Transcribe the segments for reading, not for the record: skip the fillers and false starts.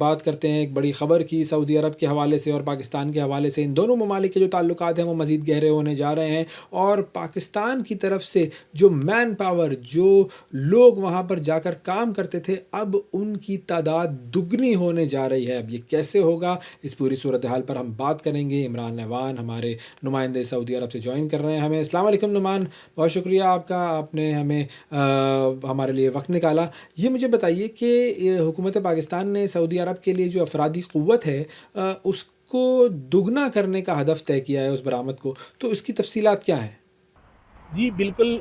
بات کرتے ہیں ایک بڑی خبر کی سعودی عرب کے حوالے سے اور پاکستان کے حوالے سے۔ ان دونوں ممالک کے جو تعلقات ہیں وہ مزید گہرے ہونے جا رہے ہیں، اور پاکستان کی طرف سے جو مین پاور، جو لوگ وہاں پر جا کر کام کرتے تھے، اب ان کی تعداد دگنی ہونے جا رہی ہے۔ اب یہ کیسے ہوگا، اس پوری صورتحال پر ہم بات کریں گے۔ عمران نعوان ہمارے نمائندے سعودی عرب سے جوائن کر رہے ہیں ہمیں۔ السلام علیکم نعمان، بہت شکریہ آپ کا، آپ نے ہمیں ہمارے لیے وقت نکالا۔ یہ مجھے بتائیے کہ حکومت پاکستان نے سعودی عرب کے لیے جو افرادی قوت ہے اس کو دگنا کرنے کا ہدف طے کیا ہے، اس برآمد کو، تو اس کی تفصیلات کیا ہیں؟ جی بالکل،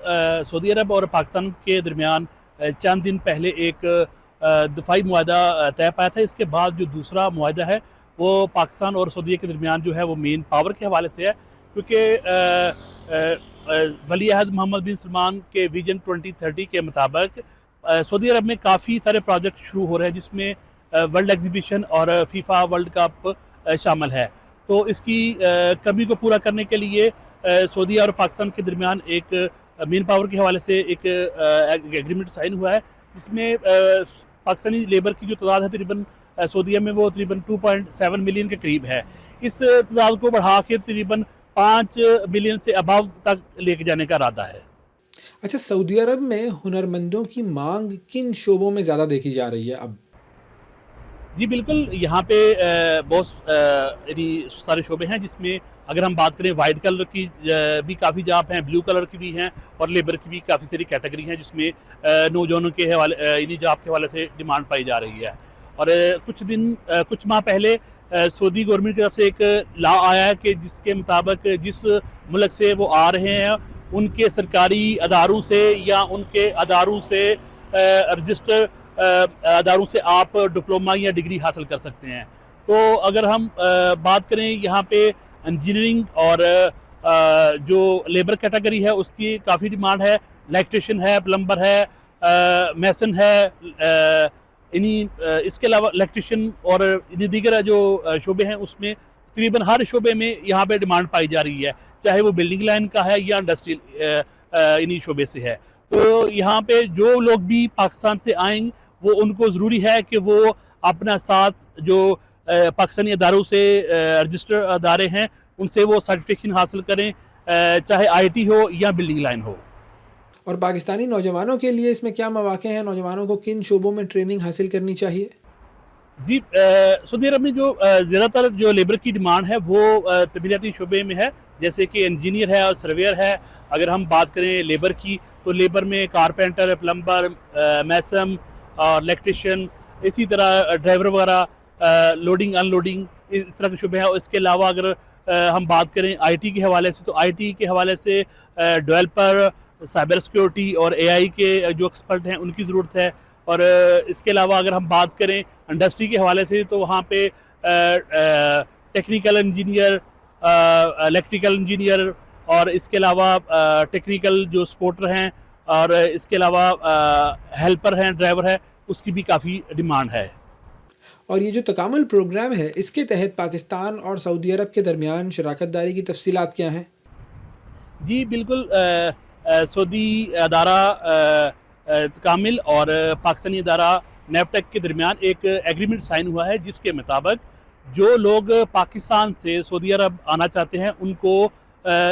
سعودی عرب اور پاکستان کے درمیان چند دن پہلے ایک دفاعی معاہدہ طے پایا تھا۔ اس کے بعد جو دوسرا معاہدہ ہے وہ پاکستان اور سعودی کے درمیان جو ہے وہ مین پاور کے حوالے سے ہے، کیونکہ ولی عہد محمد بن سلمان کے ویژن 2030 کے مطابق سعودی عرب میں کافی سارے پروجیکٹ شروع ہو رہے ہیں، جس میں ورلڈ ایگزیبیشن اور فیفا ورلڈ کپ شامل ہے۔ تو اس کی کمی کو پورا کرنے کے لیے سعودی اور پاکستان کے درمیان ایک مین پاور کے حوالے سے ایک ایگریمنٹ سائن ہوا ہے، جس میں پاکستانی لیبر کی جو تعداد ہے تقریباً سعودیہ میں وہ تقریباً 2.7 ملین کے قریب ہے۔ اس تعداد کو بڑھا کے تقریباً 5 ملین سے ابو تک لے کے جانے کا ارادہ ہے۔ اچھا، سعودی عرب میں ہنرمندوں کی مانگ کن شعبوں میں زیادہ دیکھی جا رہی ہے اب؟ جی بالکل، یہاں پہ بہت یعنی سارے شعبے ہیں، جس میں اگر ہم بات کریں وائٹ کلر کی بھی کافی جاب ہیں، بلو کلر کی بھی ہیں، اور لیبر کی بھی کافی ساری کیٹیگری ہیں، جس میں نوجوانوں کے حوالے یعنی جاب کے حوالے سے ڈیمانڈ پائی جا رہی ہے۔ اور کچھ ماہ پہلے سعودی گورنمنٹ کی طرف سے ایک لا آیا ہے کہ جس کے مطابق جس ملک سے وہ آ رہے ہیں ان کے سرکاری اداروں سے یا ان کے اداروں سے رجسٹر اداروں سے آپ ڈپلوما یا ڈگری حاصل کر سکتے ہیں۔ تو اگر ہم بات کریں یہاں پہ انجینئرنگ اور جو لیبر کیٹیگری ہے اس کی کافی ڈیمانڈ ہے، الیکٹریشین ہے، پلمبر ہے، میسن ہے، اس کے علاوہ الیکٹریشین اور دیگر جو شعبے ہیں اس میں تقریباً ہر شعبے میں یہاں پہ ڈیمانڈ پائی جا رہی ہے، چاہے وہ بلڈنگ لائن کا ہے یا انڈسٹریل شعبے سے ہے۔ تو یہاں پہ جو لوگ بھی پاکستان سے آئیں وہ ان کو ضروری ہے کہ وہ اپنا ساتھ جو پاکستانی اداروں سے رجسٹر ادارے ہیں ان سے وہ سرٹیفکیشن حاصل کریں، چاہے آئی ٹی ہو یا بلڈنگ لائن ہو۔ اور پاکستانی نوجوانوں کے لیے اس میں کیا مواقع ہیں؟ نوجوانوں کو کن شعبوں میں ٹریننگ حاصل کرنی چاہیے؟ جی سعودی عرب میں جو زیادہ تر جو لیبر کی ڈیمانڈ ہے وہ تعمیراتی شعبے میں ہے، جیسے کہ انجینئر ہے اور سرویئر ہے۔ اگر ہم بات کریں لیبر کی تو لیبر میں کارپینٹر، پلمبر، میسن اور الیکٹریشین، اسی طرح ڈرائیور وغیرہ، لوڈنگ ان لوڈنگ، اس طرح کے شعبے ہیں۔ اس کے علاوہ اگر ہم بات کریں آئی ٹی کے حوالے سے تو آئی ٹی کے حوالے سے ڈیولپر، سائبر سیکیورٹی اور اے آئی کے جو ایکسپرٹ ہیں ان کی ضرورت ہے۔ اور اس کے علاوہ اگر ہم بات کریں انڈسٹری کے حوالے سے تو وہاں پہ ٹیکنیکل انجینئر، الیکٹریکل انجینئر، اور اس کے علاوہ ٹیکنیکل جو سپورٹر ہیں، اور اس کے علاوہ ہیلپر ہیں، ڈرائیور ہے، اس کی بھی کافی ڈیمانڈ ہے۔ اور یہ جو تکامل پروگرام ہے اس کے تحت پاکستان اور سعودی عرب کے درمیان شراکت داری کی تفصیلات کیا ہیں؟ جی بالکل، سعودی ادارہ تکامل اور پاکستانی ادارہ نیفٹیک کے درمیان ایک ایگریمنٹ سائن ہوا ہے، جس کے مطابق جو لوگ پاکستان سے سعودی عرب آنا چاہتے ہیں ان کو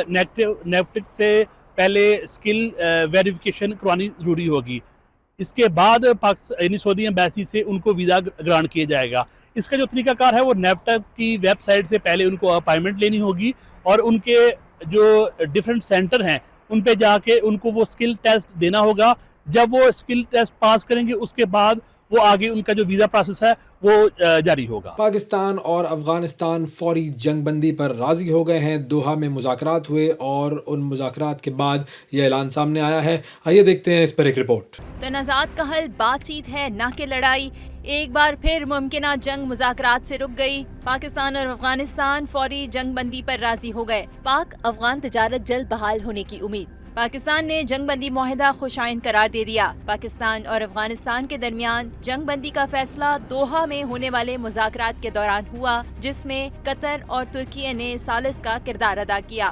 نیفٹیک سے پہلے اسکل ویریفیکیشن کروانی ضروری ہوگی۔ اس کے بعد یعنی سعودی ایمبیسی سے ان کو ویزا گرانٹ کیا جائے گا۔ اس کا جو طریقہ کار ہے وہ نیفٹیک کی ویب سائٹ سے پہلے ان کو اپائنٹمنٹ لینی ہوگی، اور ان کے جو ڈیفرنٹ سینٹر ہیں ان پہ جا کے ان کو وہ اسکل ٹیسٹ دینا ہوگا۔ جب وہ اسکل ٹیسٹ پاس کریں گے اس کے بعد وہ آگے ان کا جو ویزا پروسیس ہے وہ جاری ہوگا۔ پاکستان اور افغانستان فوری جنگ بندی پر راضی ہو گئے ہیں۔ دوحہ میں مذاکرات ہوئے اور ان مذاکرات کے بعد یہ اعلان سامنے آیا ہے۔ آئیے دیکھتے ہیں اس پر ایک رپورٹ۔ تنازعات کا حل بات چیت ہے، نہ کہ لڑائی۔ ایک بار پھر ممکنہ جنگ مذاکرات سے رک گئی۔ پاکستان اور افغانستان فوری جنگ بندی پر راضی ہو گئے۔ پاک افغان تجارت جلد بحال ہونے کی امید۔ پاکستان نے جنگ بندی معاہدہ خوش آئند قرار دے دیا۔ پاکستان اور افغانستان کے درمیان جنگ بندی کا فیصلہ دوحہ میں ہونے والے مذاکرات کے دوران ہوا، جس میں قطر اور ترکیے نے ثالث کا کردار ادا کیا۔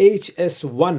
HS-1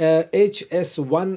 HS-1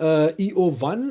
EO-1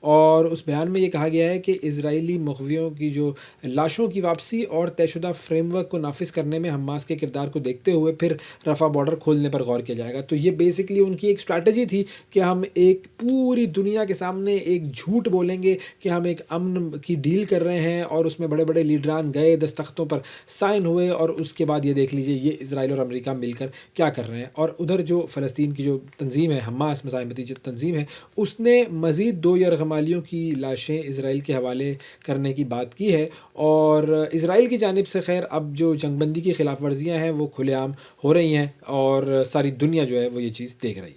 اور اس بیان میں یہ کہا گیا ہے کہ اسرائیلی مغویوں کی جو لاشوں کی واپسی اور طے شدہ فریم ورک کو نافذ کرنے میں حماس کے کردار کو دیکھتے ہوئے پھر رفح بارڈر کھولنے پر غور کیا جائے گا۔ تو یہ بیسکلی ان کی ایک اسٹریٹجی تھی کہ ہم ایک پوری دنیا کے سامنے ایک جھوٹ بولیں گے کہ ہم ایک امن کی ڈیل کر رہے ہیں، اور اس میں بڑے بڑے لیڈران گئے، دستخطوں پر سائن ہوئے، اور اس کے بعد یہ دیکھ لیجئے یہ اسرائیل اور امریکہ مل کر کیا کر رہے ہیں۔ اور ادھر جو فلسطین کی جو تنظیم ہے، حماس مزاحمتی جو تنظیم ہے، اس نے مزید 2 یرغمالیوں کی لاشیں اسرائیل کے حوالے کرنے کی بات کی ہے، اور اسرائیل کی جانب سے خیر اب جو جنگ بندی کی خلاف ورزیاں ہیں وہ کھلے عام ہو رہی ہیں، اور ساری دنیا جو ہے وہ یہ چیز دیکھ رہی ہے۔